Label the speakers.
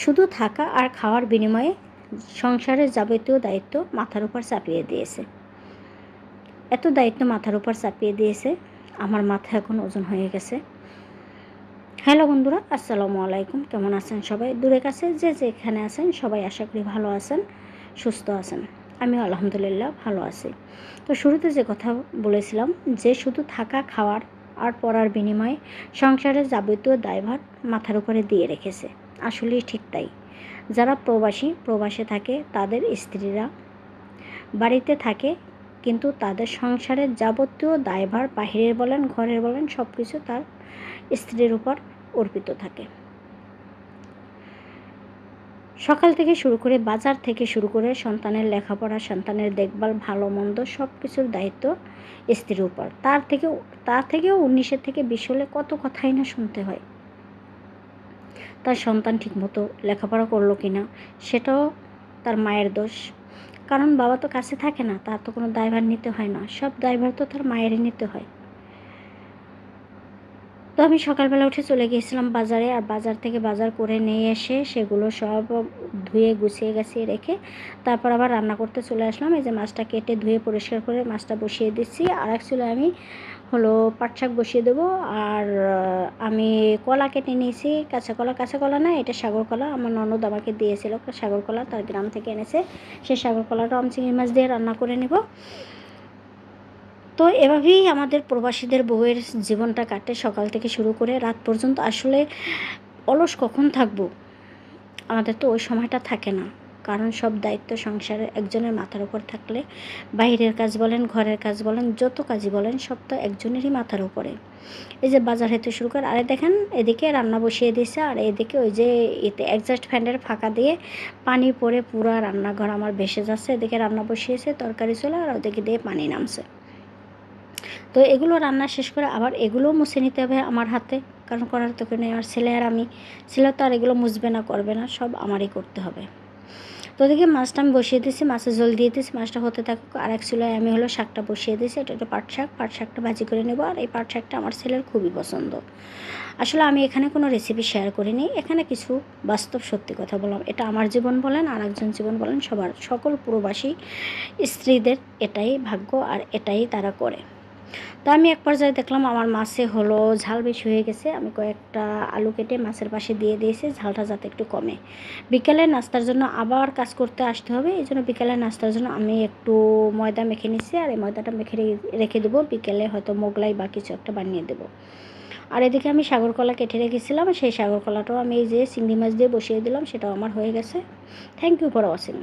Speaker 1: শুধু থাকা আর খাওয়ার বিনিময়ে সংসারের যাবতীয় দায়িত্ব মাথার উপর চাপিয়ে দিয়েছে। এত দায়িত্ব মাথার উপর চাপিয়ে দিয়েছে, আমার মাথা এখন ওজন হয়ে গেছে। হ্যালো বন্ধুরা, আসসালামু আলাইকুম। কেমন আছেন সবাই? দূরে কাছে যে যেখানে আছেন সবাই আশা করি ভালো আছেন, সুস্থ আছেন। আমিও আলহামদুলিল্লাহ ভালো আছি। তো শুরুতে যে কথা বলেছিলাম যে শুধু থাকা, খাওয়ার আর পড়ার বিনিময়ে সংসারের যাবতীয় দায়ভার মাথার উপরে দিয়ে রেখেছে। আসলেই ঠিক তাই। যারা প্রবাসে থাকে তাদের স্ত্রীরা বাড়িতে থাকে, কিন্তু তাদের সংসারের যাবতীয় দায়ভার বাহিরের বলেন ঘরের বলেন সব কিছু তার স্ত্রীর উপর অর্পিত থাকে। সকাল থেকে শুরু করে বাজার থেকে শুরু করে সন্তানের লেখাপড়া, সন্তানের দেখভাল, ভালো মন্দ সব কিছুর দায়িত্ব স্ত্রীর উপর। তার থেকেও 19 থেকে 20 হলে কত কথাই না শুনতে হয়। তার সন্তান ঠিকমতো লেখাপড়া করলো কি না সেটাও তার মায়ের দোষ, কারণ বাবা তো কাছে থাকে না, তার তো কোনো দায়ভার নিতে হয় না, সব দায়ভার তো তার মায়েরই নিতে হয়। তো আমি সকালবেলা উঠে চলে গিয়েছিলাম বাজারে, আর বাজার থেকে বাজার করে নিয়ে এসে সেগুলো সব ধুয়ে গুছিয়ে গাছিয়ে রেখে তারপর আবার রান্না করতে চলে আসলাম। এই যে মাছটা কেটে ধুয়ে পরিষ্কার করে মাছটা বসিয়ে দিচ্ছি, আর অ্যাকচুয়ালি আমি পাট শাক বসিয়ে দেবো। আর আমি কলা কেটে নিয়েছি, কাঁচা কলা না, এটা সাগর কলা। আমার ননদ আমাকে দিয়েছিল সাগর কলা, তার গ্রাম থেকে এনেছে। সেই সাগর কলাটা আমি চিংড়ি মাছ দিয়ে রান্না করে নেব। তো এভাবেই আমাদের প্রবাসীদের বউয়ের জীবনটা কাটে, সকাল থেকে শুরু করে রাত পর্যন্ত। আসলে অলস কখন থাকবো, আমাদের তো ওই সময়টা থাকে না, কারণ সব দায়িত্ব সংসারের একজনের মাথার উপর থাকলে বাইরের কাজ বলেন ঘরের কাজ বলেন যত কাজই বলেন সব তো একজনেরই মাথার উপরে। এই যে বাজার হইতে শুরু করে, আরে দেখেন এদিকে রান্না বসিয়ে দিয়েছে, আর এদিকে ওই যে এতে অ্যাডজাস্ট ফ্যানের ফাঁকা দিয়ে পানি পড়ে পুরো রান্নাঘর আমার ভেসে যাচ্ছে। এদিকে রান্না বসিয়েছে, তরকারি চলে, আর ওদিকে দিয়ে পানি নামছে। তো এগুলো রান্না শেষ করে আবার এগুলোও মুছে নিতে হবে আমার হাতে, কারণ করার তো কেউ নেই। আর ছেলে আর আমি, ছেলে তো আর এগুলো মুছবে না, করবে না, সব আমারই করতে হবে। তো দেখি মাছটা আমি বসিয়ে দিয়েছি, মাছের জল দিয়ে দিয়েছি, মাছটা হতে থাকুক। আর এক চুলায় আমি শাকটা বসিয়ে দিয়েছি। এটা একটা পাট শাকটা ভাজি করে নেব। আর এই পাট শাকটা আমার ছেলের খুবই পছন্দ। আসলে আমি এখানে কোনো রেসিপি শেয়ার করিনি, এখানে কিছু বাস্তব সত্যি কথা বললাম। এটা আমার জীবন বলেন আর একজন জীবন বলেন, সকল প্রবাসী স্ত্রীদের এটাই ভাগ্য, আর এটাই তারা করে। তো আমি এক পর্যায়ে দেখলাম আমার মাছে ঝাল বেশি হয়ে গেছে। আমি কয়েকটা আলু কেটে মাছের পাশে দিয়ে দিয়েছি, ঝালটা যাতে একটু কমে। বিকেলে নাস্তার জন্য আবার কাজ করতে আসতে হবে, এই জন্য বিকেলে নাস্তার জন্য আমি একটু ময়দা মেখে নিচ্ছি। আর এই ময়দাটা মেখে রেখে দেবো, বিকেলে হয়তো মোগলাই বা কিছু একটা বানিয়ে দেবো। আর এদিকে আমি সাগর কলা কেটে রেখেছিলাম, সেই সাগর কলাটাও আমি এই যে চিংড়ি মাছ দিয়ে বসিয়ে দিলাম, সেটাও আমার হয়ে গেছে। Thank you for watching.